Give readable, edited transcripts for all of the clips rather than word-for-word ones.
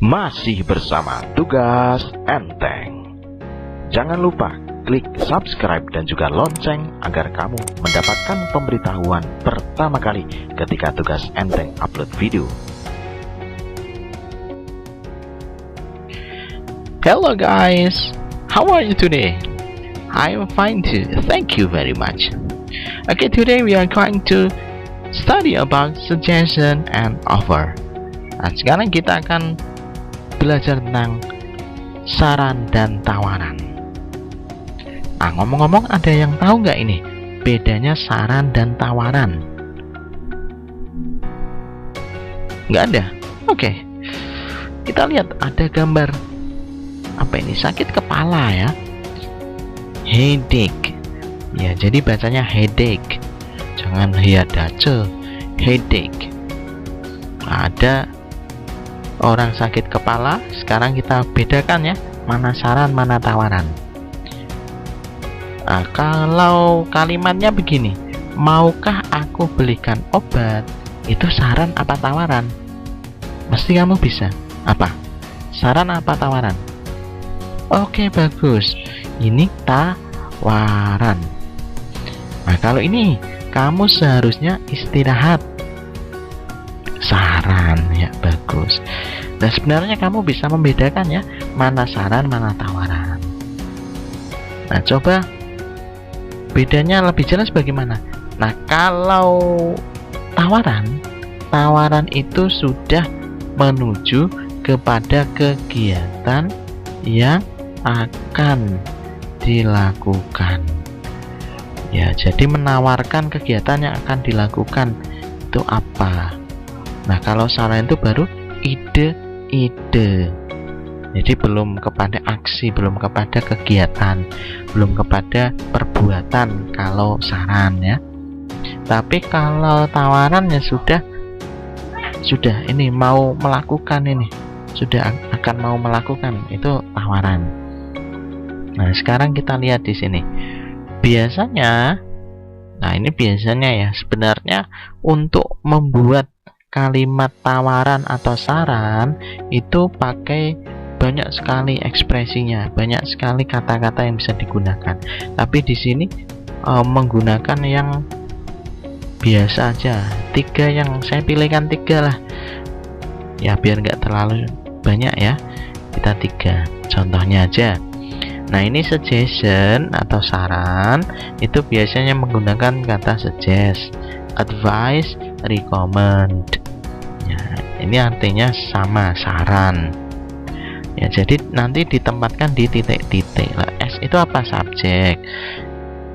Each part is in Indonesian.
Masih bersama Tugas Enteng. Jangan lupa klik subscribe dan juga lonceng agar kamu mendapatkan pemberitahuan pertama kali ketika Tugas Enteng upload video. Hello guys, how are you today? I am fine too, thank you very much. Okay, today we are going to study about suggestion and offer. Nah, sekarang kita akan belajar tentang saran dan tawaran. Nah, ngomong-ngomong, ada yang tahu nggak ini bedanya saran dan tawaran? Nggak ada? Oke. Kita lihat ada gambar apa ini? Sakit kepala ya. Headache. Ya, jadi bacanya headache. Jangan headache. Headache. Nah, ada orang sakit kepala. Sekarang kita bedakan ya, mana saran mana tawaran. Nah, kalau kalimatnya begini, maukah aku belikan obat, itu saran apa tawaran? Mesti kamu bisa. Apa? Saran apa tawaran? Oke, bagus. Ini tawaran. Nah, kalau ini kamu seharusnya istirahat. Saran, ya, bagus. Dan sebenarnya kamu bisa membedakan ya, mana saran mana tawaran. Nah, coba bedanya lebih jelas bagaimana? Nah, kalau tawaran itu sudah menuju kepada kegiatan yang akan dilakukan. Ya, jadi menawarkan kegiatan yang akan dilakukan itu apa? Nah, kalau saran itu baru ide-ide. Jadi belum kepada aksi, belum kepada kegiatan, belum kepada perbuatan kalau saran ya. Tapi kalau tawaran ya sudah ini mau melakukan ini. Sudah akan mau melakukan, itu tawaran. Nah, sekarang kita lihat di sini. Biasanya ya, sebenarnya untuk membuat kalimat tawaran atau saran itu pakai banyak sekali ekspresinya, banyak sekali kata-kata yang bisa digunakan. Tapi di sini menggunakan yang biasa aja. Yang saya pilihkan 3 lah. Ya, biar nggak terlalu banyak ya. Kita 3. Contohnya aja. Nah, ini suggestion atau saran itu biasanya menggunakan kata suggest, advice, recommend. Ya, ini artinya sama, saran. Ya, jadi nanti ditempatkan di titik-titik. Lah, S itu apa? Subjek.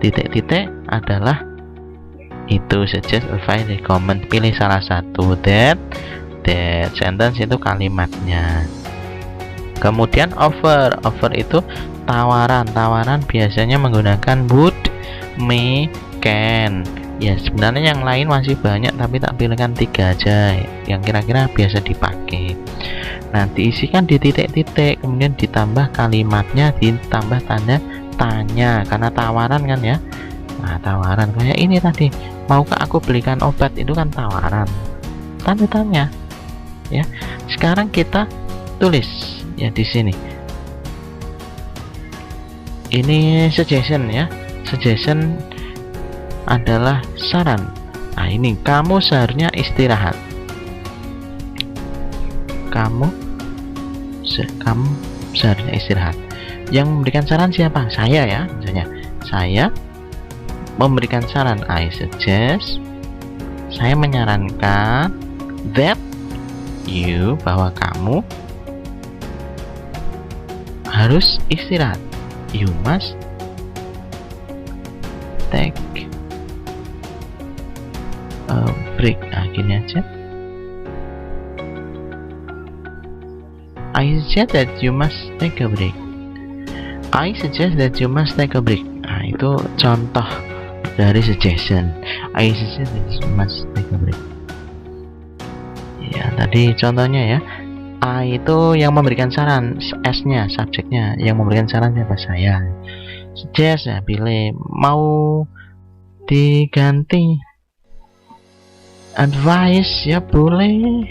Titik-titik adalah itu suggest, advice, recommend. Pilih salah satu. That sentence itu kalimatnya. Kemudian offer itu tawaran biasanya menggunakan would, may, can. Ya, sebenarnya yang lain masih banyak, tapi tak pilihkan 3 aja yang kira-kira biasa dipakai. Nah, diisikan di titik-titik, kemudian ditambah kalimatnya, ditambah tanda tanya, karena tawaran kan ya. Nah, tawaran kayak ini tadi, maukah aku belikan obat, itu kan tawaran, tanda tanya ya. Sekarang kita tulis ya di sini. Ini suggestion ya. Suggestion adalah saran. Nah, ini kamu seharusnya istirahat. Kamu seharusnya istirahat. Yang memberikan saran siapa? Saya ya, misalnya. Saya memberikan saran. I suggest. Saya menyarankan that you, bahwa kamu harus istirahat. You must take a break. Nah, gini aja. I suggest that you must take a break. I suggest that you must take a break. Nah, itu contoh dari suggestion. I suggest that you must take a break. Ya, tadi contohnya ya. A itu yang memberikan saran, S-nya, subjeknya. Yang memberikan saran siapa? Saya. Suggest ya, pilih. Mau diganti advice ya boleh.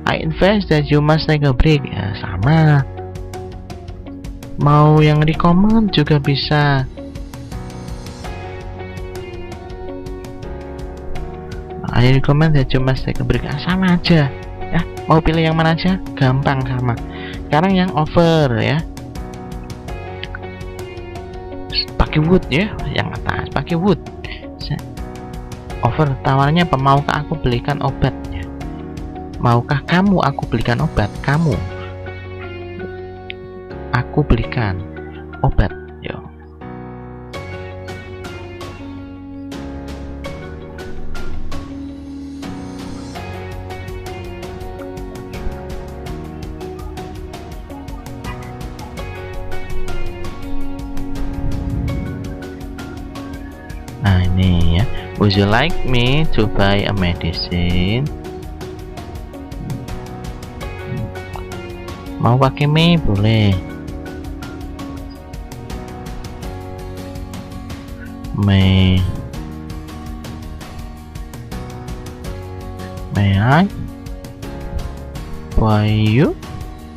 I advise that you must take a break. Ya sama. Mau yang recommend juga bisa. I recommend that you must take a break. Sama aja. Ya, mau pilih yang mana aja? Gampang sama. Sekarang yang over ya. Pakai would ya, yang atas pakai would. Over tawarnya apa? Maukah aku belikan obat? Maukah kamu aku belikan obat? Kamu aku belikan obat. Yo. Nah ini ya, would you like me to buy a medicine? Mau pakai me boleh. May I buy you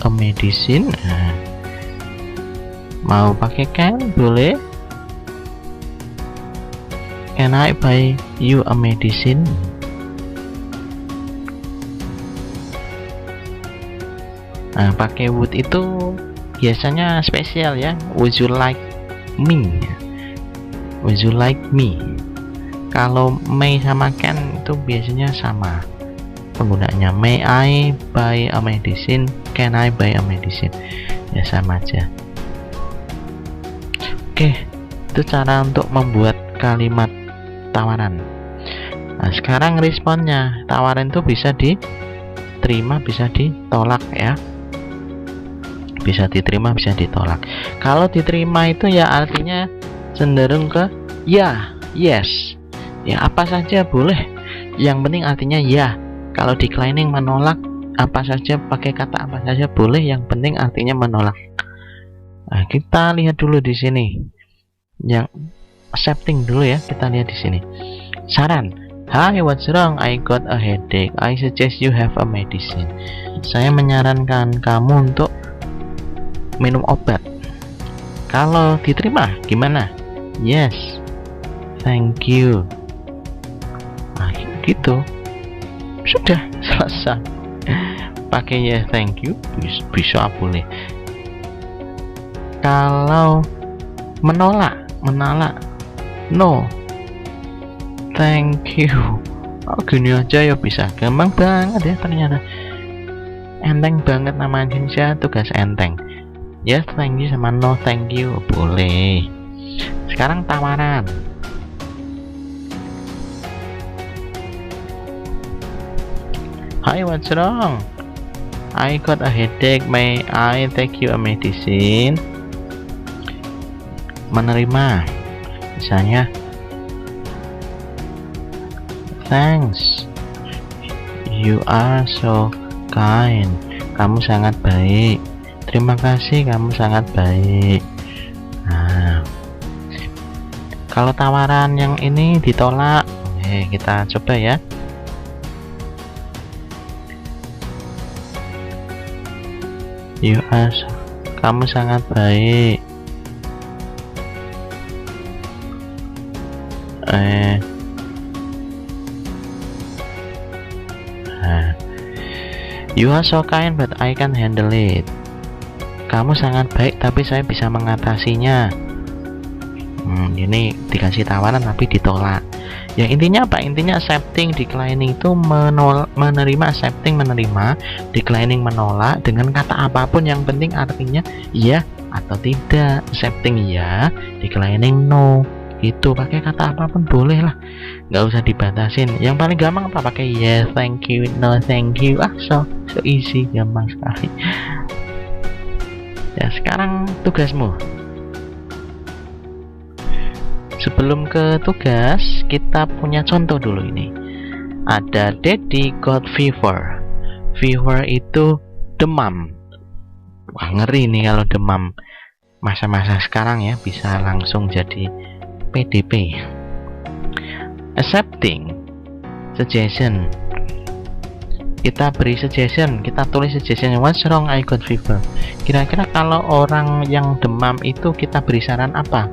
a medicine? Mau pakai can boleh. Can I buy you a medicine? Nah, pakai would itu biasanya spesial ya. Would you like me? Would you like me? Kalau may sama can itu biasanya sama penggunaannya. May I buy a medicine? Can I buy a medicine? Ya sama aja. Oke, itu cara untuk membuat kalimat tawaran. Nah, sekarang responnya. Tawaran itu bisa diterima, bisa ditolak ya. Bisa diterima, bisa ditolak. Kalau diterima itu ya artinya cenderung ke ya, yes. Ya apa saja boleh. Yang penting artinya ya. Kalau declining menolak, apa saja pakai kata apa saja boleh. Yang penting artinya menolak. Nah, kita lihat dulu di sini. Yang accepting dulu ya. Kita lihat di sini. Saran. Hi, what's wrong? I got a headache. I suggest you have a medicine. Saya menyarankan kamu untuk minum obat. Kalau diterima gimana? Yes, thank you. Nah, gitu. Sudah selesai. Pakai ya thank you bisa boleh. Kalau menolak no, thank you. Oh gini aja ya bisa. Gampang banget ya ternyata. Enteng banget namanya tugas enteng. Yes, thank you sama no, thank you boleh. Sekarang tawaran. Hi, what's wrong? I got a headache. May I take you a medicine? Menerima. Misalnya, thanks. You are so kind. Kamu sangat baik. Terima kasih, kamu sangat baik. Nah, kalau tawaran yang ini ditolak, kita coba ya. You are, kamu sangat baik. You are so kind, but I can handle it. Kamu sangat baik, tapi saya bisa mengatasinya. Ini dikasih tawaran tapi ditolak. Ya intinya apa? Intinya accepting, declining itu menerima, accepting menerima, declining menolak dengan kata apapun yang penting artinya iya atau tidak. Accepting ya, declining no. Itu pakai kata apapun boleh lah, nggak usah dibatasin. Yang paling gampang apa? Pakai yes, thank you, no, thank you. So easy, gampang sekali. Ya sekarang tugasmu. Sebelum ke tugas, kita punya contoh dulu ini. Ada Daddy got fever. Fever itu demam. Wah ngeri nih kalau demam. Masa-masa sekarang ya bisa langsung jadi PDP. Accepting suggestion. kita beri suggestion, kita tulis suggestion. What's wrong, I got fever. Kira-kira kalau orang yang demam itu kita beri saran apa?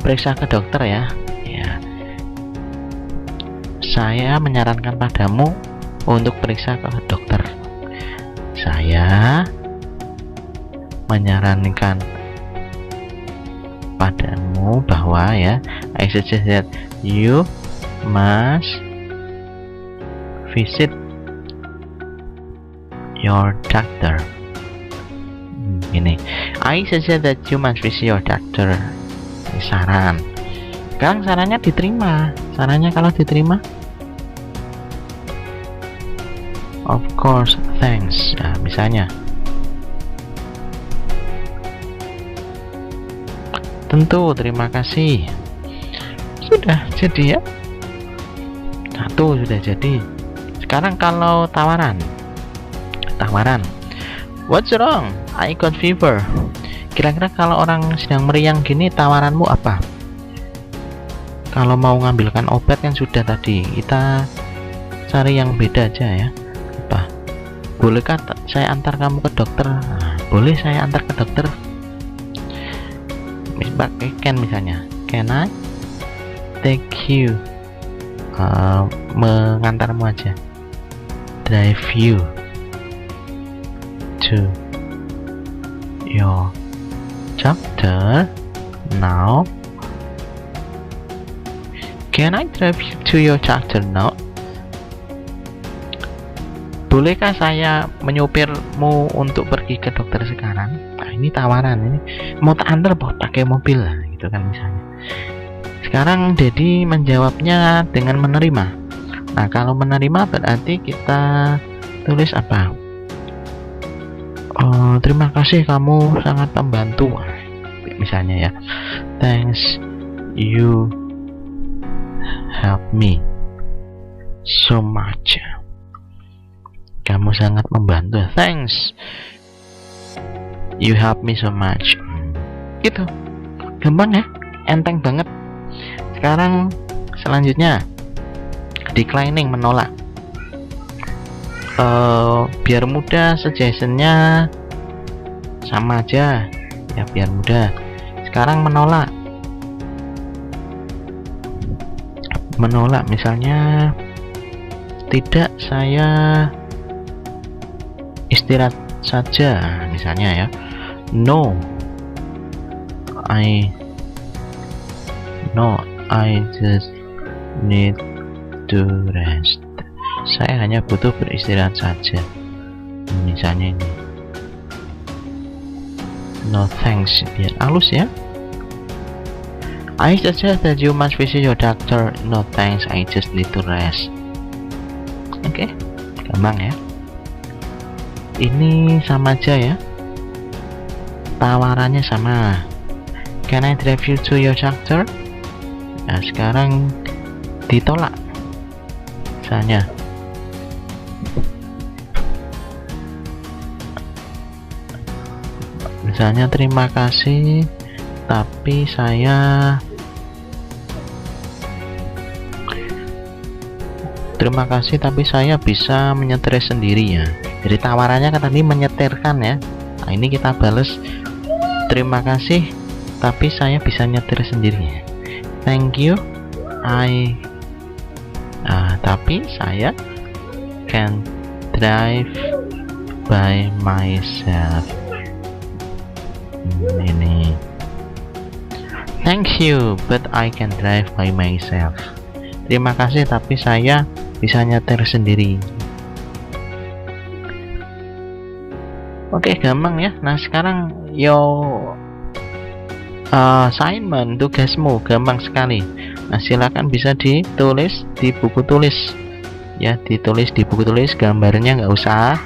Periksa ke dokter ya. Saya menyarankan padamu untuk periksa ke dokter. Saya menyarankan padamu bahwa ya, I suggest that you must visit your doctor. Ini, I suggest that you must visit your doctor. Ini saran. Sekarang sarannya diterima. Sarannya kalau diterima, of course, thanks. Nah, misalnya, tentu, terima kasih. Sudah jadi ya. Satu sudah jadi. Sekarang kalau tawaran. What's wrong? I got fever. Kira-kira kalau orang sedang meriang gini, tawaranmu apa? Kalau mau ngambilkan obat kan sudah tadi, kita cari yang beda aja ya. Apa? Bolehkah saya antar kamu ke dokter? Nah, boleh saya antar ke dokter. Misalnya, can I take you? Mengantarmu aja, drive you to your doctor now. Can I drive you to your doctor now? Bolehkah saya menyupirmu untuk pergi ke dokter sekarang? Nah, ini tawaran, ini mau tak antar pakai mobil lah, gitu kan misalnya. Sekarang Dedi menjawabnya dengan menerima. Nah, kalau menerima berarti kita tulis apa? Oh, terima kasih, kamu sangat membantu. Misalnya ya, thanks, you help me so much. Kamu sangat membantu. Thanks, you help me so much. Gitu, gampang ya, enteng banget. Sekarang selanjutnya, declining, menolak. Biar mudah, suggestionnya sama aja ya, biar mudah. Sekarang menolak misalnya, tidak, saya istirahat saja misalnya ya. No, I just need to rest. Saya hanya butuh beristirahat saja. Misalnya ini. No thanks, biar halus ya. I suggest that you must visit your doctor. No thanks, I just need to rest. Oke, gampang ya. Ini sama aja ya. Tawarannya sama. Can I drive you to your doctor? Nah, sekarang ditolak. Misalnya terima kasih, tapi saya bisa menyetir sendiri ya. Jadi tawarannya kan tadi menyetirkan ya. Nah, ini kita balas, terima kasih, tapi saya bisa nyetir sendiri. Thank you, tapi saya can drive by myself. Ini, thank you, but I can drive by myself. Terima kasih, tapi saya bisa nyetir sendiri. Oke, gampang ya. Nah, sekarang assignment, tugasmu gampang sekali. Nah, silakan bisa ditulis di buku tulis ya, ditulis di buku tulis, gambarnya nggak usah.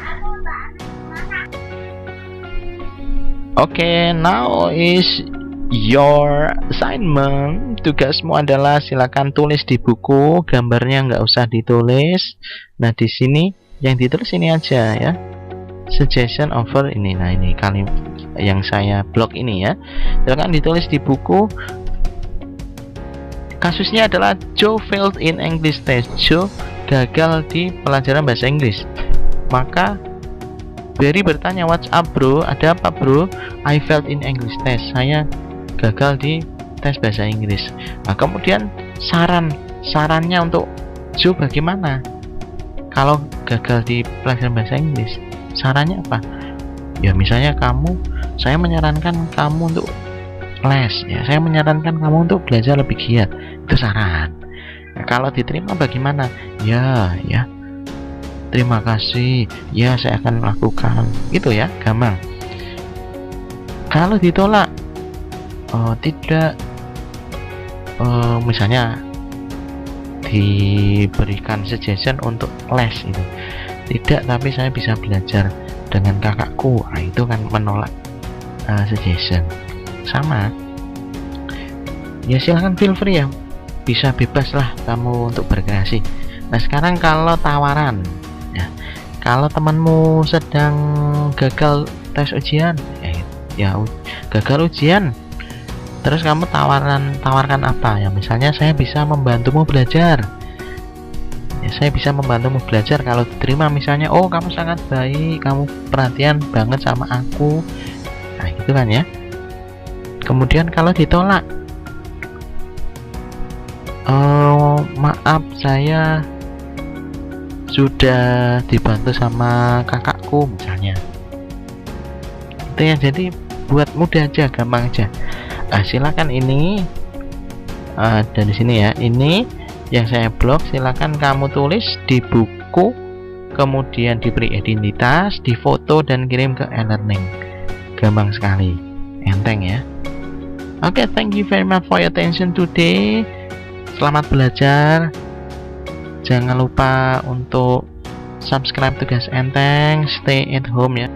Oke, now is your assignment. Tugasmu adalah silakan tulis di buku, gambarnya nggak usah ditulis. Nah, di sini yang ditulis ini aja ya, suggestion over ini. Nah, ini kalimat yang saya blok ini ya, silakan ditulis di buku. Kasusnya adalah Joe failed in English test. Joe gagal di pelajaran bahasa Inggris. Maka Barry bertanya, "What's up bro? Ada apa bro?" "I failed in English test." Saya gagal di tes bahasa Inggris. Nah, kemudian sarannya untuk Joe bagaimana? Kalau gagal di pelajaran bahasa Inggris, sarannya apa? Ya misalnya saya menyarankan kamu untuk les, ya saya menyarankan kamu untuk belajar lebih giat. Itu saran. Nah, kalau diterima bagaimana? Ya terima kasih, ya saya akan lakukan. Gitu ya, gampang. Kalau ditolak, tidak, misalnya diberikan suggestion untuk les itu, tidak, tapi saya bisa belajar dengan kakakku. Nah, itu kan menolak suggestion. Sama ya, silahkan feel free ya, bisa bebas lah kamu untuk berkreasi. Nah sekarang kalau tawaran ya, kalau temanmu sedang gagal tes ujian, gagal ujian, terus kamu tawarkan apa ya, misalnya saya bisa membantumu belajar, ya saya bisa membantumu belajar. Kalau diterima misalnya, "Oh kamu sangat baik, kamu perhatian banget sama aku." Nah gitu kan ya. Kemudian kalau ditolak, "Maaf, saya sudah dibantu sama kakakku," misalnya. Itu ya, jadi buat mudah aja, gampang aja. Silakan ini dari sini ya, ini yang saya blog, silakan kamu tulis di buku, kemudian diberi identitas, difoto dan kirim ke e-learning. Gampang sekali, enteng ya. Oke, thank you very much for your attention today. Selamat belajar. Jangan lupa untuk subscribe Tugas Enteng, stay at home ya.